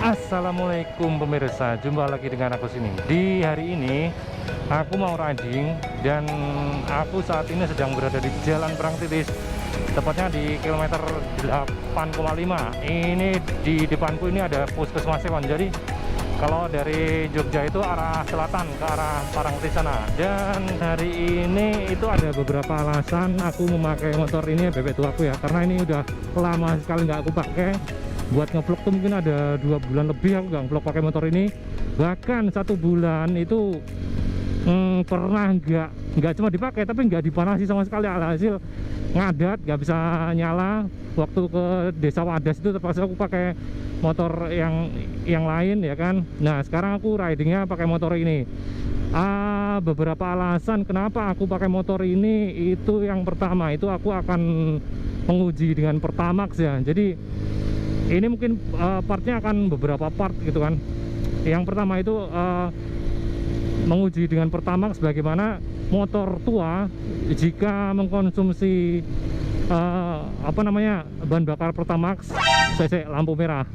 Assalamualaikum pemirsa, jumpa lagi dengan aku sini. Di hari ini aku mau riding dan aku saat ini sedang berada di Jalan Perang Titis, tepatnya di kilometer 8,5. Ini di depanku ini ada puskesmas hewan. Jadi kalau dari Jogja itu arah selatan ke arah Parangtritis sana. Dan hari ini itu ada beberapa alasan aku memakai motor ini, bebek tuaku ya, karena ini udah lama sekali nggak aku pakai. Buat ngevlog tuh mungkin ada 2 bulan lebih aku nggak ngevlog pakai motor ini. Bahkan 1 bulan itu pernah nggak cuma dipakai tapi nggak dipanasi sama sekali, alhasil ngadat, nggak bisa nyala. Waktu ke Desa Wadas itu terpaksa aku pakai motor yang lain ya kan. Nah sekarang aku ridingnya pakai motor ini. Beberapa alasan kenapa aku pakai motor ini, itu yang pertama itu aku akan menguji dengan Pertamax ya. Jadi ini mungkin partnya akan beberapa part gitu kan. Yang pertama itu menguji dengan Pertamax bagaimana motor tua jika mengkonsumsi bahan bakar Pertamax. Lampu merah.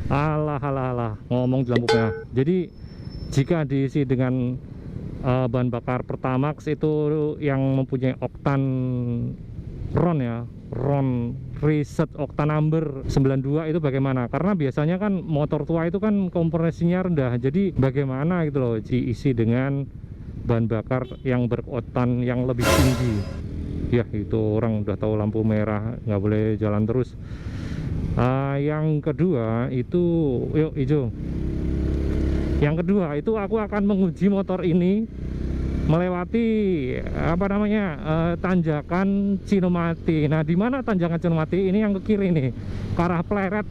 alah ngomong di lampu merah. Jadi jika diisi dengan bahan bakar Pertamax itu yang mempunyai oktan RON ya, RON Reset Octane Number 92 itu bagaimana? Karena biasanya kan motor tua itu kan kompresinya rendah. Jadi bagaimana gitu loh diisi dengan bahan bakar yang beroktan yang lebih tinggi. Ya itu orang udah tahu lampu merah nggak boleh jalan terus. Yang kedua itu yuk hijau. Yang kedua itu aku akan menguji motor ini melewati tanjakan Cinomati. Nah, di mana tanjakan Cinomati ini? Yang ke kiri nih, ke arah Pleret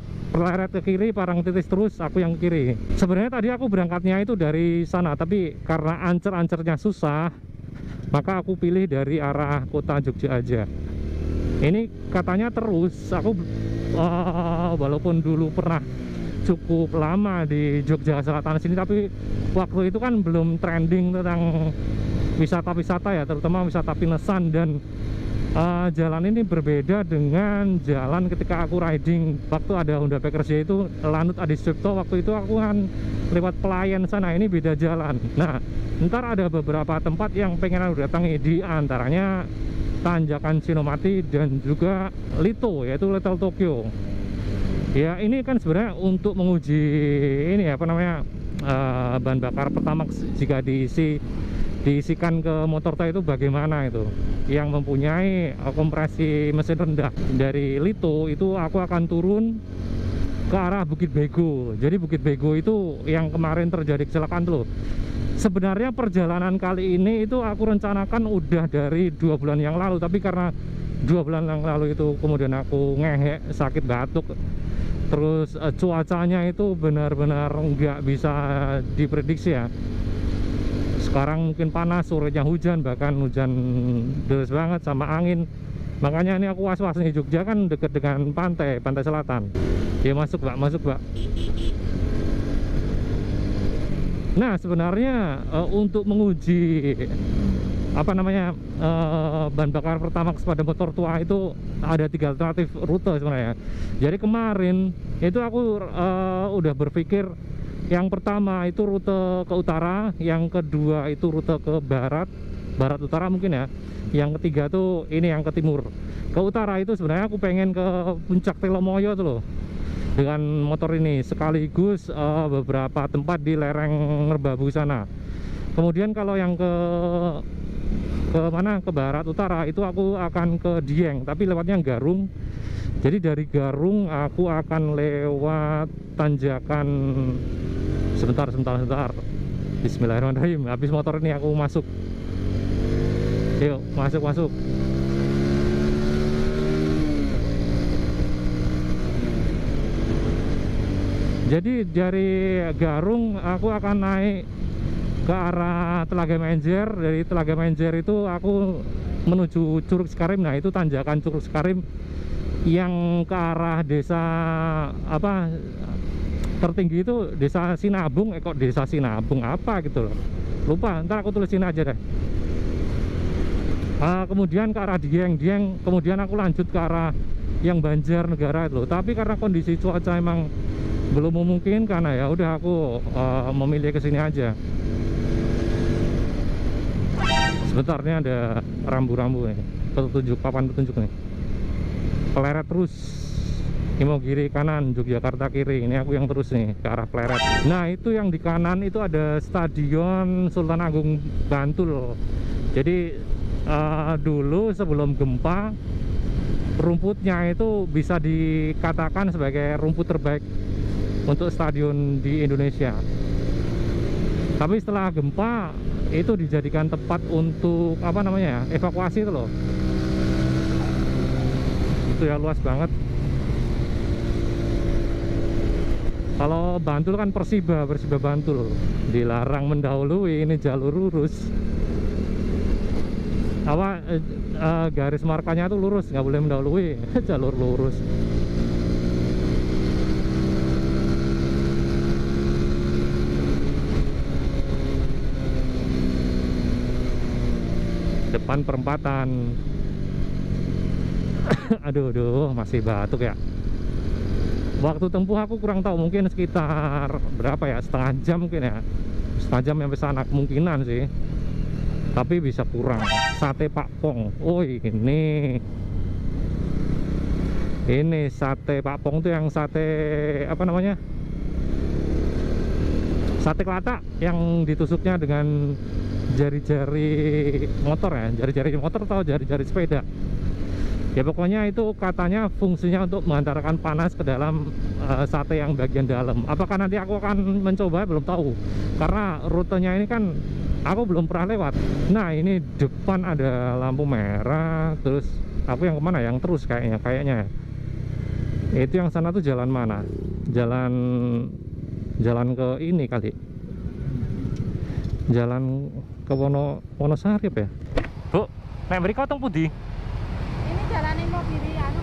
ke kiri, Parangtritis terus, aku yang ke kiri. Sebenarnya tadi aku berangkatnya itu dari sana, tapi karena ancer-ancernya susah, maka aku pilih dari arah kota Jogja aja. Ini katanya terus, aku walaupun dulu pernah cukup lama di Jogja Selatan sini, tapi waktu itu kan belum trending tentang wisata-wisata ya, terutama wisata Pinesan. Dan jalan ini berbeda dengan jalan ketika aku riding waktu ada Honda Packers itu Lanut Adi Sucipto. Waktu itu aku kan lewat Pelayan sana, ini beda jalan. Nah ntar ada beberapa tempat yang pengen aku datangi, di antaranya tanjakan Cinomati dan juga Lito, yaitu Little Tokyo. Ya ini kan sebenarnya untuk menguji ini bahan bakar Pertamax jika diisikan ke motor tua itu bagaimana itu, yang mempunyai kompresi mesin rendah. Dari Lito itu aku akan turun ke arah Bukit Bego. Jadi Bukit Bego itu yang kemarin terjadi kecelakaan tuh. Sebenarnya perjalanan kali ini itu aku rencanakan udah dari 2 bulan yang lalu, tapi karena 2 bulan yang lalu itu kemudian aku ngehek, sakit batuk, terus cuacanya itu benar-benar nggak bisa diprediksi ya. Sekarang mungkin panas, sorenya hujan, bahkan hujan deras banget sama angin. Makanya ini aku was-was nih, Jogja kan dekat dengan pantai selatan. Ya masuk Mbak. Nah sebenarnya untuk menguji bahan bakar Pertamax pada motor tua itu ada 3 alternatif rute sebenarnya. Jadi kemarin itu aku udah berpikir, yang pertama itu rute ke utara, yang kedua itu rute ke barat utara mungkin ya, yang ketiga tuh ini yang ke timur. Ke utara itu sebenarnya aku pengen ke Puncak Telomoyo tuh loh dengan motor ini, sekaligus beberapa tempat di lereng Merbabu sana. Kemudian kalau yang ke barat utara itu aku akan ke Dieng, tapi lewatnya Garung. Jadi dari Garung aku akan lewat tanjakan sebentar. Bismillahirrahmanirrahim. Habis motor ini aku masuk. Yuk, masuk. Jadi dari Garung aku akan naik ke arah Telaga Menjer. Dari Telaga Menjer itu aku menuju Curug Sekarim. Nah itu tanjakan Curug Sekarim yang ke arah desa tertinggi itu Desa Sinabung. Kok Desa Sinabung apa gitu loh, lupa, ntar aku tulisin aja deh. Kemudian ke arah Dieng, kemudian aku lanjut ke arah yang Banjarnegara itu loh. Tapi karena kondisi cuaca emang belum memungkinkan. Ya udah aku memilih ke sini aja. Sebentar, ini ada rambu-rambu nih, petunjuk, papan petunjuk nih. Pleret terus, Imogiri kanan, Yogyakarta kiri. Ini aku yang terus nih ke arah Pleret. Nah itu yang di kanan itu ada Stadion Sultan Agung Bantul. Jadi dulu sebelum gempa, rumputnya itu bisa dikatakan sebagai rumput terbaik untuk stadion di Indonesia. Tapi setelah gempa itu dijadikan tempat untuk apa namanya ya, evakuasi itu loh. Itu ya, luas banget. Kalau Bantul kan Persiba Bantul, dilarang mendahului, ini jalur lurus. Apa garis markanya tuh lurus, nggak boleh mendahului. Jalur lurus. Depan perempatan. Aduh, masih batuk ya. Waktu tempuh aku kurang tahu, mungkin sekitar berapa ya, setengah jam mungkin ya, setengah jam sampai sana kemungkinan sih, tapi bisa kurang. Sate Pak Pong, oh ini sate Pak Pong tuh yang sate apa namanya, sate kelata yang ditusuknya dengan jari-jari motor ya, jari-jari motor atau jari-jari sepeda. Ya pokoknya itu katanya fungsinya untuk mengantarkan panas ke dalam sate yang bagian dalam. Apakah nanti aku akan mencoba, belum tahu, karena rutenya ini kan aku belum pernah lewat. Nah ini depan ada lampu merah. Terus aku yang kemana? Yang terus kayaknya. Itu yang sana tuh jalan mana? Jalan ke ini kali. Jalan ke Wonosari ya. Bu, nek mriko teng pundi? Jalan Imogiri anu,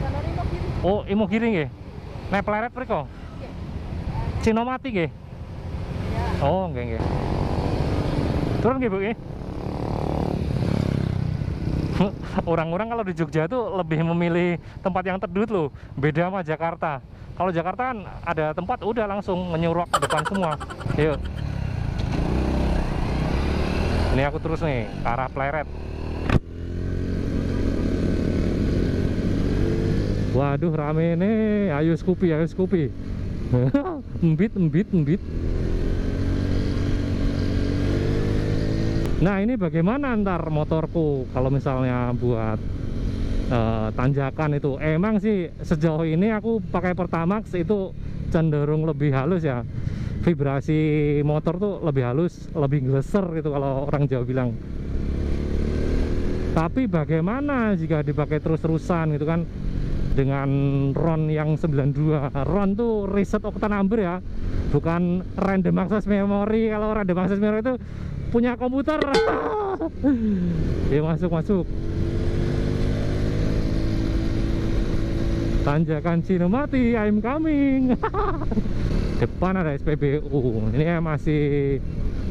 jalur Imogiri. Oh, Imogiri nggih. Nek Pleret mriko? Nggih. Cinomati nggih. Ya. Oh, nggih. Turun nggih, Bu nggih. Orang-orang kalau di Jogja tuh lebih memilih tempat yang teduh loh. Beda sama Jakarta. Kalau Jakarta kan ada tempat udah langsung menyuruh ke depan semua. Yuk. Ini aku terus nih ke arah Pleret. Waduh rame nih, ayo Scoopy. Embit. Nah ini bagaimana ntar motorku kalau misalnya buat tanjakan itu. Emang sih sejauh ini aku pakai Pertamax itu cenderung lebih halus ya. Vibrasi motor tuh lebih halus, lebih gleser gitu kalau orang Jawa bilang. Tapi bagaimana jika dipakai terus-terusan gitu kan, dengan RON yang 92. RON tuh reset oktan number ya, bukan random access memory. Kalau random access memory itu punya komputer. Ya masuk. Tanjakan Cinomati, I'm coming. Depan ada SPBU. Ini masih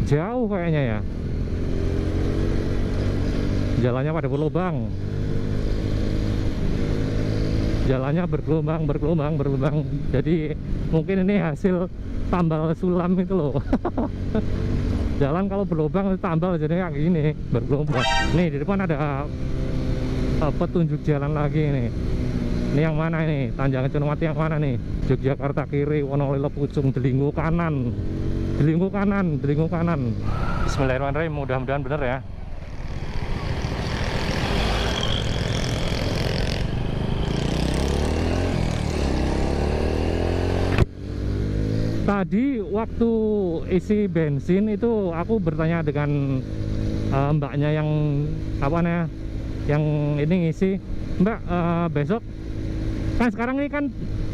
jauh kayaknya ya. Jalannya pada berlubang. Jalannya bergelombang. Jadi mungkin ini hasil tambal sulam itu loh. Jalan kalau berlubang tambal jadi kayak gini, bergelombang. Nih di depan ada petunjuk jalan lagi nih. Ini yang mana ini? Tanjakan Cinomati yang mana nih? Yogyakarta kiri, Wonolilo Pucung, Delinggo kanan. Bismillahirrahmanirrahim, mudah-mudahan bener ya. Tadi waktu isi bensin itu aku bertanya dengan mbaknya yang apa namanya, yang ini ngisi, Mbak besok kan sekarang ini kan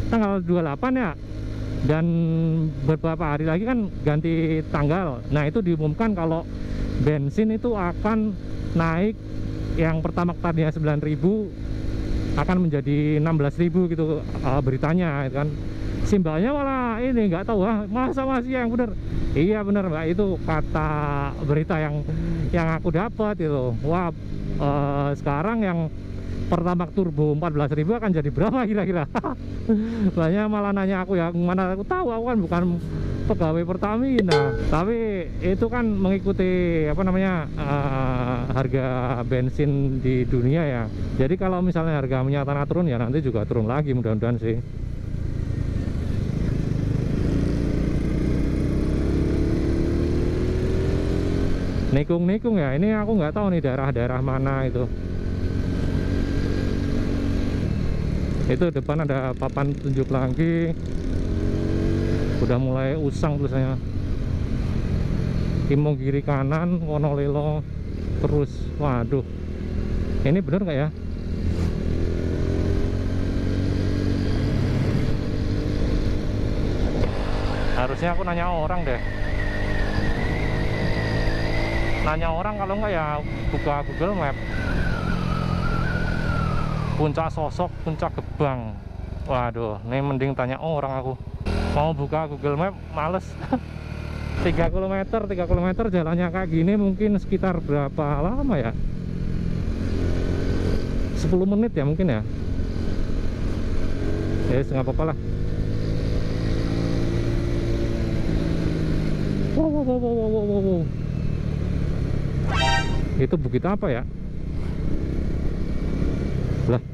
tanggal 28 ya, dan beberapa hari lagi kan ganti tanggal. Nah itu diumumkan kalau bensin itu akan naik, yang pertama tadinya 9.000 akan menjadi 16.000 gitu beritanya kan. Simbalnya malah ini nggak tahu, masa masih yang bener. Iya bener Mbak, itu kata berita yang aku dapat itu. Wah sekarang yang Pertamax turbo 14.000 akan jadi berapa kira-kira? Banyak malah nanya aku, ya mana aku tahu, aku kan bukan pegawai Pertamina. Tapi itu kan mengikuti apa namanya harga bensin di dunia ya. Jadi kalau misalnya harga minyak tanah turun, ya nanti juga turun lagi, mudah-mudahan sih. Nikung-nikung ya, ini aku nggak tahu nih daerah-daerah mana itu. Itu depan ada papan tunjuk lagi, udah mulai usang tulisannya. Imogiri kanan, Wonolelo terus. Waduh, ini bener nggak ya? Harusnya aku nanya orang deh. Nanya orang, kalau nggak ya buka Google Map. Puncak Sosok, Puncak Gebang. Waduh, ini mending tanya orang aku. Mau buka Google Map males. 3 km jalannya kayak gini mungkin sekitar berapa lama ya? 10 menit ya mungkin ya. Ya nggak apa-apa lah. Wow. Itu bukit apa ya? Lah.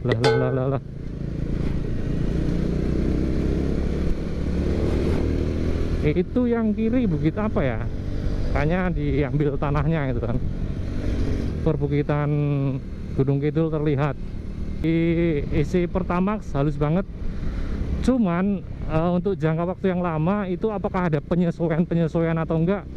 Itu yang kiri bukit apa ya? Kayaknya diambil tanahnya itu kan. Perbukitan Gunung Kidul terlihat. Isi Pertamax halus banget. Cuman untuk jangka waktu yang lama itu apakah ada penyesuaian atau enggak?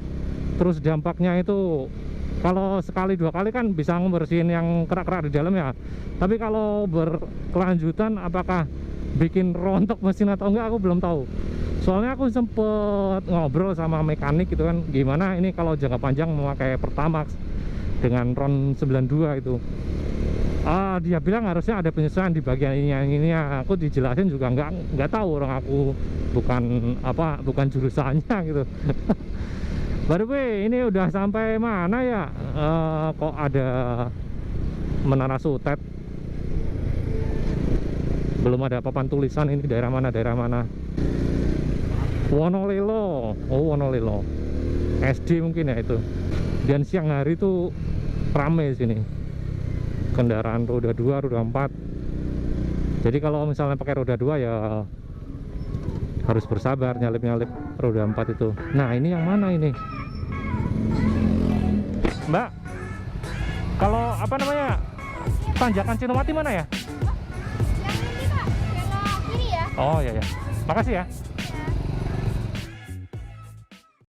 Terus dampaknya itu kalau sekali 2 kali kan bisa ngebersihin yang kerak-kerak di dalam ya. Tapi kalau berkelanjutan apakah bikin rontok mesin atau enggak, aku belum tahu. Soalnya aku sempet ngobrol sama mekanik gitu kan, gimana ini kalau jangka panjang memakai Pertamax dengan RON 92 itu. Dia bilang harusnya ada penyesuaian di bagian ini ya. Aku dijelasin juga nggak tahu, orang aku bukan jurusannya gitu. By the way, ini udah sampai mana ya? Kok ada Menara Sutet? Belum ada papan tulisan ini daerah mana. Wonolelo. Oh, Wonolelo. SD mungkin ya itu. Dan siang hari itu rame sini. Kendaraan roda 2, roda 4. Jadi kalau misalnya pakai roda 2 ya harus bersabar nyalip roda 4 itu. Nah, ini yang mana ini? Mbak, kalau apa namanya, tanjakan Cinomati mana ya? Yang ini Pak, belok kiri ya. Oh iya. Makasih ya.